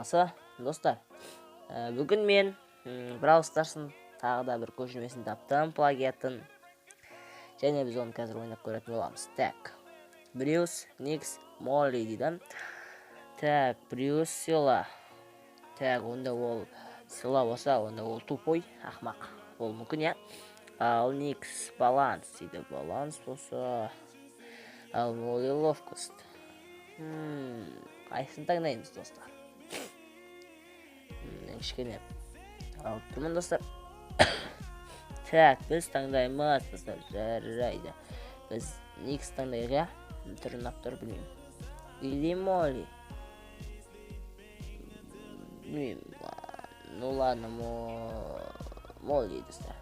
болмаса достар, бүгін мен Brawl Stars'ın тағы да бір көшірмесін таптым, плагиатын. Және біз оны қазір ойнап көретін боламыз. Так, Брюс, Никс, Молли дейді. Так, Брюс сила. Так, онда ол сила болса, онда ол тупой, ақмақ. Ол мүмкін, я? Ал Никс баланс дейді. Баланс болса, ал Молли ловкост. Қайсын таңдаймыз, достар? Кішкене алып тұрмын, достар. Так, біз таңдаймыз, достар. Жарайды. Біз Никс таңдайық, я? Түрін аптыр білмеймін. Или Молли. Білмеймін. Ну ладно, Молли, достар.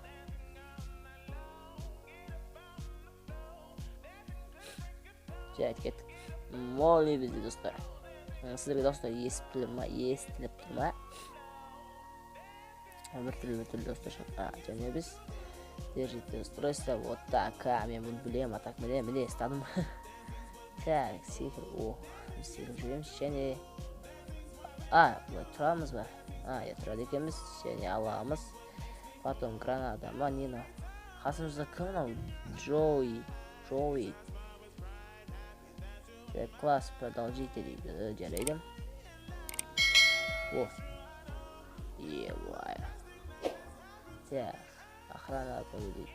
Жарайды, кеттік. Молли бізде, достар. Сіздерге, достар, естіліп тұр ма? Бір түрлі достар. Және біз держите устройство. Вот так. Мен бұны білем, а так міне естадым. Так, сихір. Сихір жүреміз. Және бұлай тұрамыз ба? Тұрады екенбіз. Және аламыз. Потом граната. Нина. Қасымызда кім ау? Джоуи. Так, класс продолжителей. Жарайды. Ебай. Так, охрана поведет.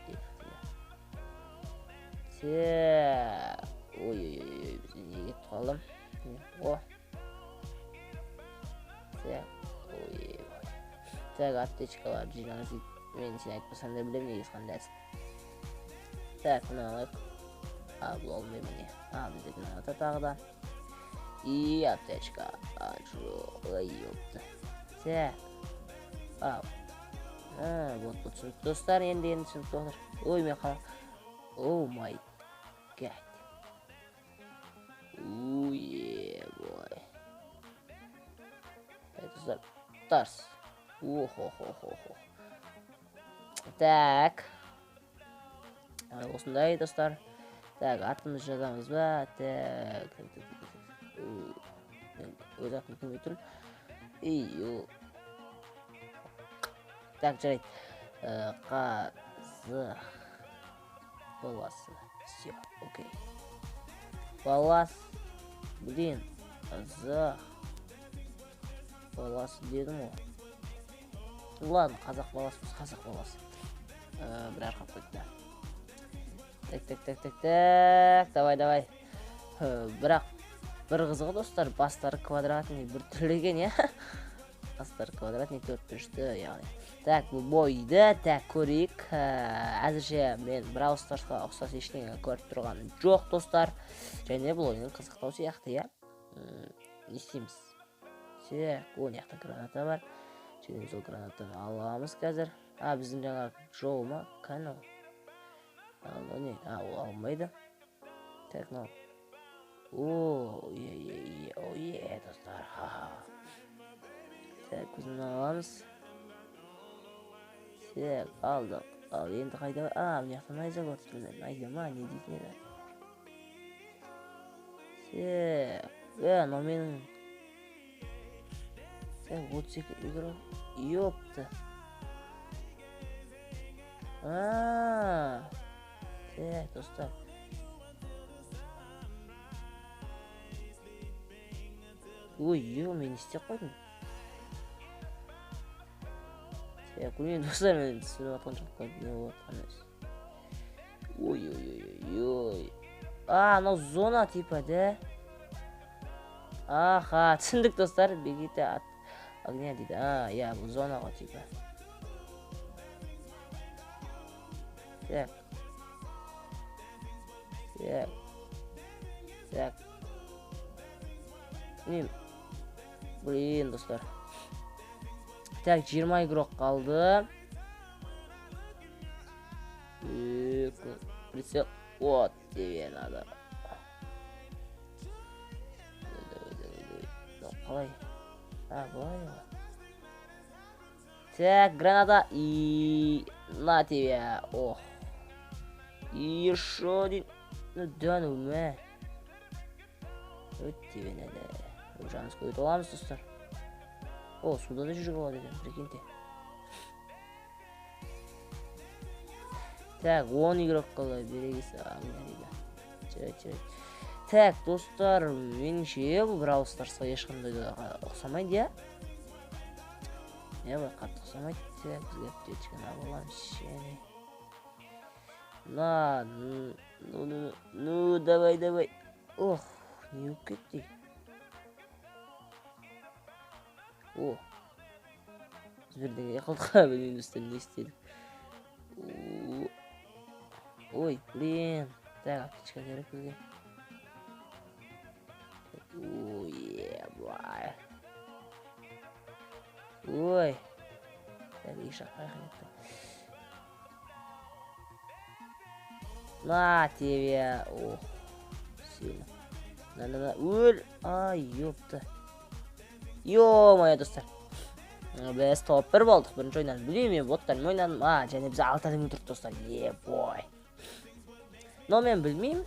Так, ой-ой-ой, бізден неге қалым. Так, ой-ой-ой. Так, аптечкалар жинаңыз. Мен сен айтпасан да білем, негіз қандайсың. Так, мұны алайық. Бұл олмай міне. Бізде граната тағы да. И аптечка. Ой, ёпты. Так. Вот түсінікті достар, енді түсінікті отыр. Ой, мен қала. О май гад. Ой, бой. Достар, тарс. Охо. Так. Осындай, достар. Так, атымыз жазамыз ба? Так. Өз атымыз кім өйтірін? Так, жарайды. Қазық баласы. Все, окей. Балас. Блин. Қазақ баласы дедім ғой. Ладно, қазақ баласы. Бір арқап қойды. Так. Давай. Бірақ бір қызығы, достар, бастары квадратный бір түрлеген, я? Бастары квадратный төрт бүрішті, яғни. Так, бұл бойды, так, көрейік. Әзірше мен Brawl Stars'қа ұқсас ештеңе көріп тұрғаным жоқ, достар. Және бұл ойынның қызықтау сияқты, я? Не істейміз? Так, яқта граната бар. Және сол гранатаны аламыз қазір. Біздің жаңа жоу ма? Канал. Не, ол алмайды. Так, ой, достар. Так, көзін аламыз. Так, алдық. Ал енді қайда бар? Мына жақта найза көріп тұрмын. Найза ма? Не дейтін еді? Так, менің. Так, 32 игрок. Ёпта. Так, достар. Ой, мен істеп қойдым. Так, мен достар, мен түсініп атқан жоқ қойды. Не болып атқан өз. Ой. Анау зона типа, да? Түсіндік, достар. Бегите от огня дейді. Бұл зонаға типа. Так. Блин, достар. Так, 20 игрок қалды. Прицел. Вот тебе надо. Давай. Былай. Так, граната. И на тебя. И еще один. Да ну ме. Өт тебе надо. Жанымыз көйт оламыз, достар. О, суда да жүзуге болады екен, прикиньте. Так, 10 игрок қалай берегесі дейді. Так, достар, меніңше бұл Brawl Stars'қа ешқандай да ұқсамайды, я? Бай қатты ұқсамайды. Так, бізге аптечканы аламыз, және. Ну, давай. Ох, не өп кетті. О, біз бірдеңе қалдыға білмеймін, үстін не істедік. Ой, блин. Так, аптечка керек бізге. Ой. Так, ешақ қайқан етті. На тебе. Ох, сильно. На. Өл. Ай, ёпты. Ё-моё, достар. Біз топ 1 болдық. Бірінші ойнан білмеймін, боттармен ойнадым. Және біз 6 адам тұрдық, достар. Бой. Но мен білмеймін.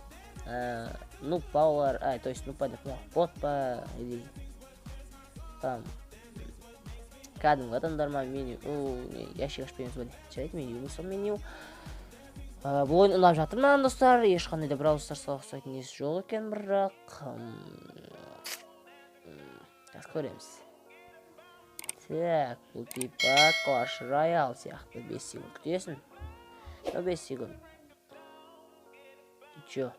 Нуп паулар, то есть нуп па деп, бот па, или там кәдімгі адамдар ма, меню, ящик ашпаймыз бәне. Жарайды, меню, мысал меню. Бұл ойын ұнап жатыр маған, достар. Ешқандай да Brawl Stars'қа ұқсайтын несі жоқ екен, бірақ қазір көреміз. Так, бұл типа Clash Royale сияқты 5 секунд күтесің. 5 секунд. И чё?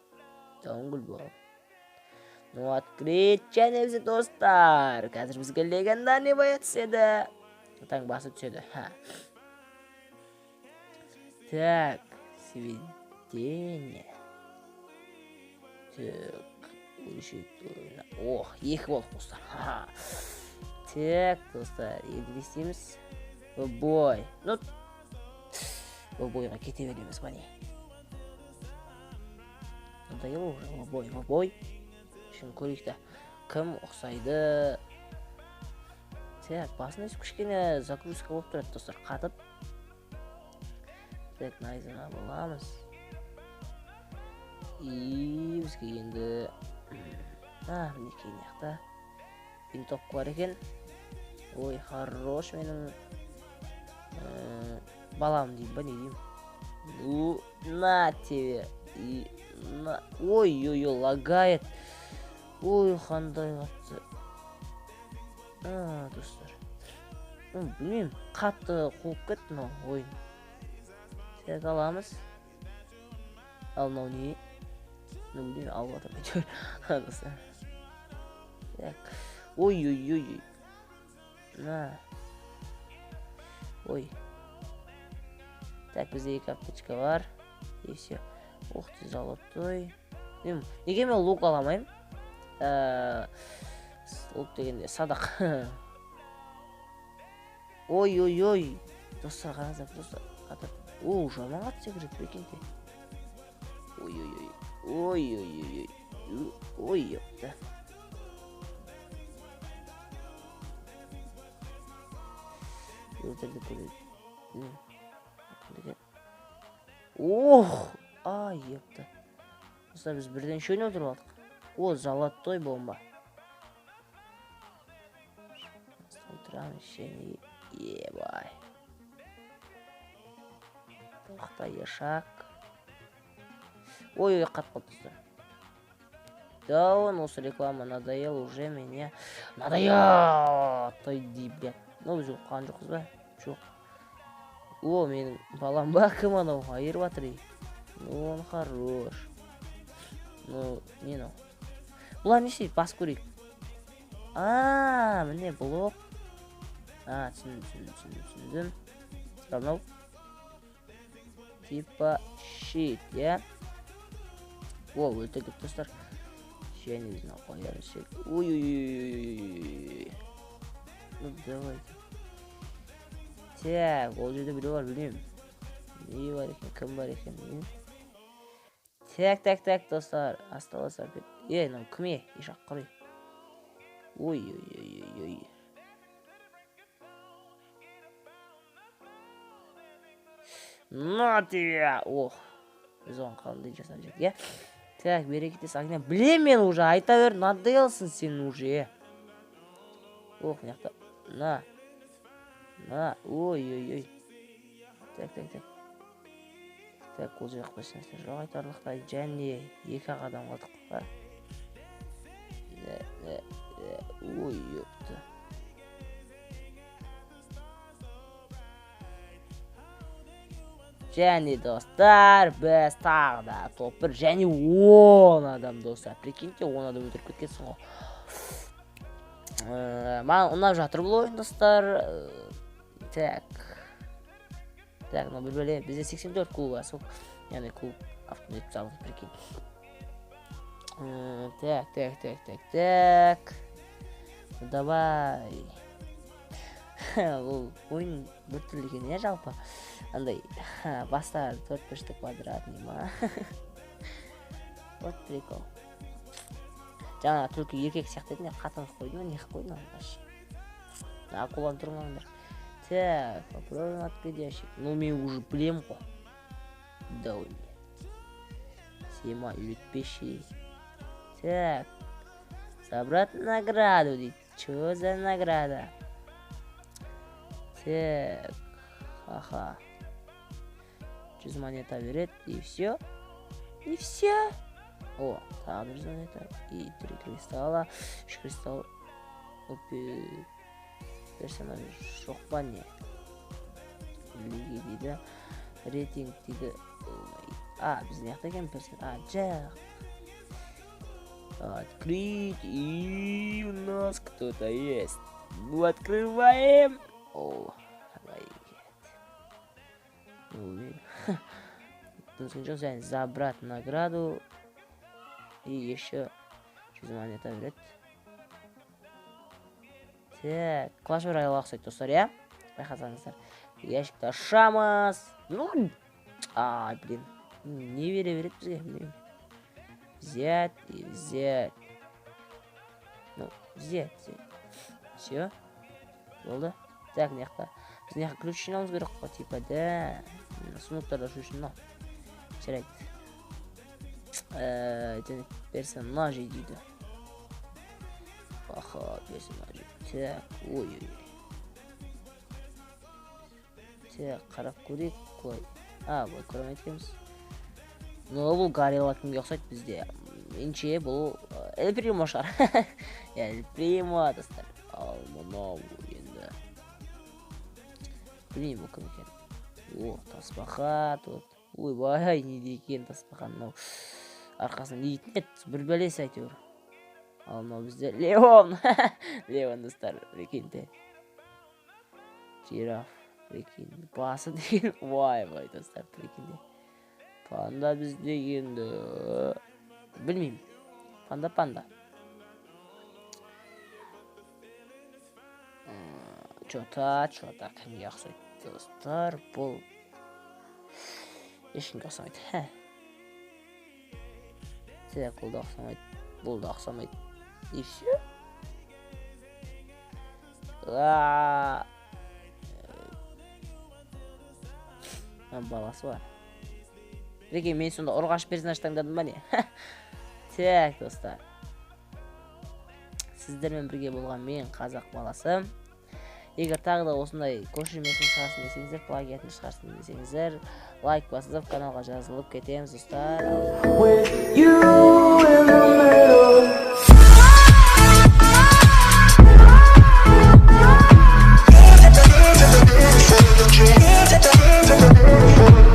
Таунгүл бол. Ну, открыть чәнемізі, достар. Қазір бізге легендарный боя түседі. Таң басы түседі. Так, сведение. Так, ох, 2 болды, достар. Так, достар, енді істейміз. Бой. Ну, бойға кете береміз, бәне. Надоело уже, бой. Şimdi көрейікті. Кім ұқсайды? Так, басында кішкене загрузка болып тұрады, достар, қатып. Так, найзаны аламыз. И бізге енді мінекей неқта винтовка бар екен. Ой, хорош менің балам деймін ба, не деймін? Ну, на тебе. Ой, лагает. Ой, қандай қатты. Достар. Білмеймін, қатты қуып кетті мынау ойын. Так, аламыз. Ал мынау не? Білмеймін, алып атыр әйтеуір. Достар. Так. Ой. На. Ой. Так, бізде 2 аптечка бар. И все. Ух ты, золотой. Неге мен лук аламайым? Лук дегенде садақ. Ой. Достар, қараңыздар, достар. О, жаман қатты секіреді, прикиньте. Ой, ёпта. Өлтірді көреді. Ох, ай, ёпта. Достар, біз бірден шөйін өлтіріп алдық. О, золотой бомба. Өлтірамыз шені. Ебай. Тоқта, ешак. Ой, қат қалды, достар. Да, он осы реклама надоел уже меня. Надоел! Отойди, блядь. Ну, біз оққан жоқпыз ба? Жоқ. О, менің балам ба, кім анау? Айырып атыр. Ну, он хорош. Ну, не ну. Бұлар не істейді? Бас көрейік. Міне блок. Түсіндім. Мынау. Типа щит, я. О, өлтірдік, достар. Және біздің қояр щит. Ой. Ну, давайте. Так, ол жерде біреу бар, білмеймін. Не бар екен, кім бар екен, білмеймін. Так, достар. Осталось опять. Ну, кім ешақ құрай. Ой. На тебе! Ох, біз оған қалды жасап жек, я? Так, берекетес агня. Білем мен уже, айта бер, надоелсың сен уже. Ох, мынақта. На. Ой. Так. Так, ол жақта ешнәрсе жоқ айтарлықтай. Және 2 адам қалдық па. Ой, ёпты. Және достар, біз тағы да топ 1 және 10 адам достар. Прикиньте, 10 адам өтіріп кеткенсің ғой. Маған ұнап жатыр бұл ойын достар. Так, бір бөле, бізде 84 клуб бар, сол. Яғни клуб автомат салды, прикинь. Так. Давай. Бұл ойын біртүрлі екен, жалпы. Андай, бастар 4-5 квадратный ма. Вот прикол. Жаңа түлкі еркек сияқты еді, қатыныз қойды ма, не қойды ма? Акулан тұрмаңдар. Так, попробуем открыть ящик. Ну, мен уже білем ғой. Давай. Сема үйретпеші. Так. Собрать награду, дейді. Чё за награда? Так. Аха. 100 монета берет, и все. О, тағы 100 монета. И 3 кристалла. 3 кристалл. Опи. Персонаж жоқ па не? Лиги дейді. Рейтинг дейді. Біз не жақта екен персонаж? Жақ. Открыть. И у нас кто-то есть. Ну, открываем. О, Нужно забрать награду. И еще 100 монета берет. Так, Clash Royale ұқсайды достар, иә? Байқасаңыздар. Ящикті ашамыз. Ну, блин. Не берет бізге, білмеймін. Взять и взять. Ну, взять. Все. Болды. Так, неқта. Біз неқта ключ жинауымыз керек қой, типа, да. Сундуктарда шу үшін, жарайды. Персонажи дейді. Аха, персонажи. Так, ой. Так, қарап көрейік қой. Бұл көрім еткеніміз. Бұл горилла кімге ұқсайды бізде. Менше бұл Эль Примо шығар. Эль Примо, достар. Ал мынау енді. Білмеймін бұл кім екен. О, тасбақа тут. Ой, бай, не дейкен тасбақа. Мынау арқасынан не дейтін еді, бір бәлесі әйтеуір. Ал мынау бізде Леон. Леон достар, прикиньте. Жираф, прикинь. Басы деген, бай достар, прикиньте. Панда бізде енді. Білмеймін. Панда. Чота, кімге ұқсайды достар, бұл ешкімге ұқсамайды. Так, бұл да ұқсамайды. И все. Баласы бар. Реке, мен сонда ұрғаш персонаж таңдадым ба не? Так, достар. Сіздермен бірге болған мен қазақ баласы. Егер тағы да осындай көшірмесін шығарсын десеңіздер, плагиатын шығарсын десеңіздер, лайк басып каналға жазылып кетеміз достар.